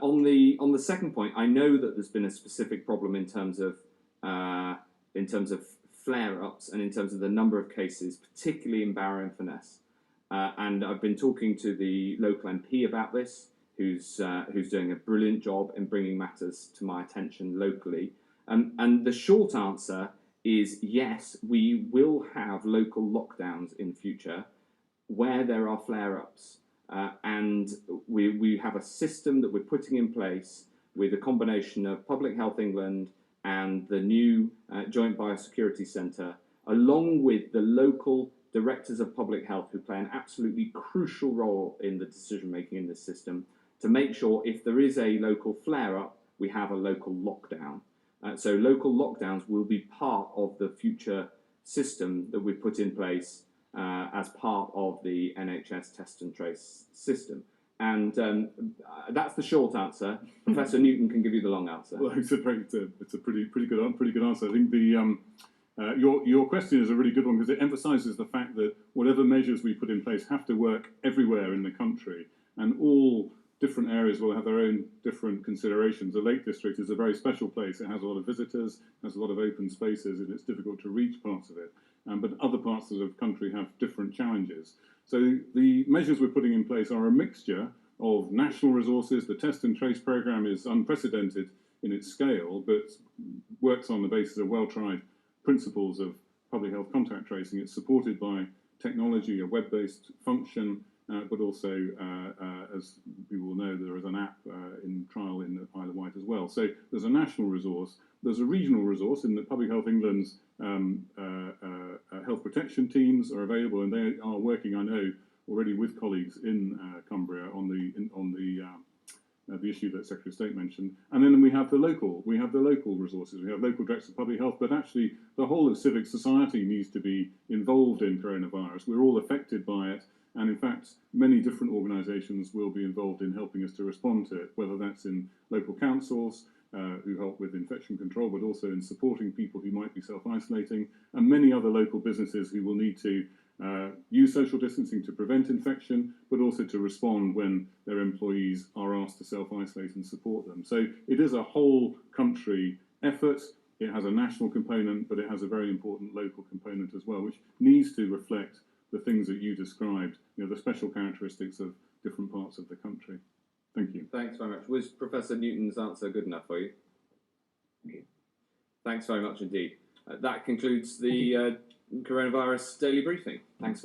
On the second point, I know that there's been a specific problem in terms of flare-ups and in terms of the number of cases, particularly in Barrow-in-Furness. And I've been talking to the local MP about this, who's doing a brilliant job in bringing matters to my attention locally. And the short answer is yes, we will have local lockdowns in future where there are flare-ups. And we have a system that we're putting in place with a combination of Public Health England and the new Joint BioSecurity Centre, along with the local directors of public health who play an absolutely crucial role in the decision-making in this system to make sure if there is a local flare-up, we have a local lockdown. So local lockdowns will be part of the future system that we put in place as part of the NHS test and trace system. And that's the short answer. Professor Newton can give you the long answer. Well, it's a pretty good answer. I think the your question is a really good one because it emphasises the fact that whatever measures we put in place have to work everywhere in the country, and all different areas will have their own different considerations. The Lake District is a very special place. It has a lot of visitors, has a lot of open spaces, and it's difficult to reach parts of it. But other parts of the country have different challenges. So the measures we're putting in place are a mixture of national resources. The test and trace programme is unprecedented in its scale, but works on the basis of well-tried principles of public health contact tracing. It's supported by technology, a web-based function, but also, as we will know, there is an app in trial in the Isle of Wight as well. So there's a national resource. There's a regional resource in the Public Health England's health protection teams are available, and they are working, I know, already with colleagues in Cumbria on the issue that Secretary of State mentioned. And then we have the local resources. We have local directors of public health, but actually the whole of civic society needs to be involved in coronavirus. We're all affected by it. And in fact, many different organisations will be involved in helping us to respond to it, whether that's in local councils who help with infection control, but also in supporting people who might be self-isolating, and many other local businesses who will need to use social distancing to prevent infection, but also to respond when their employees are asked to self-isolate and support them. So it is a whole country effort. It has a national component, but it has a very important local component as well, which needs to reflect the things that you described, the special characteristics of different parts of the country. Thank you. Thanks very much. Was Professor Newton's answer good enough for you? Thanks very much indeed. That concludes the coronavirus daily briefing. Thanks.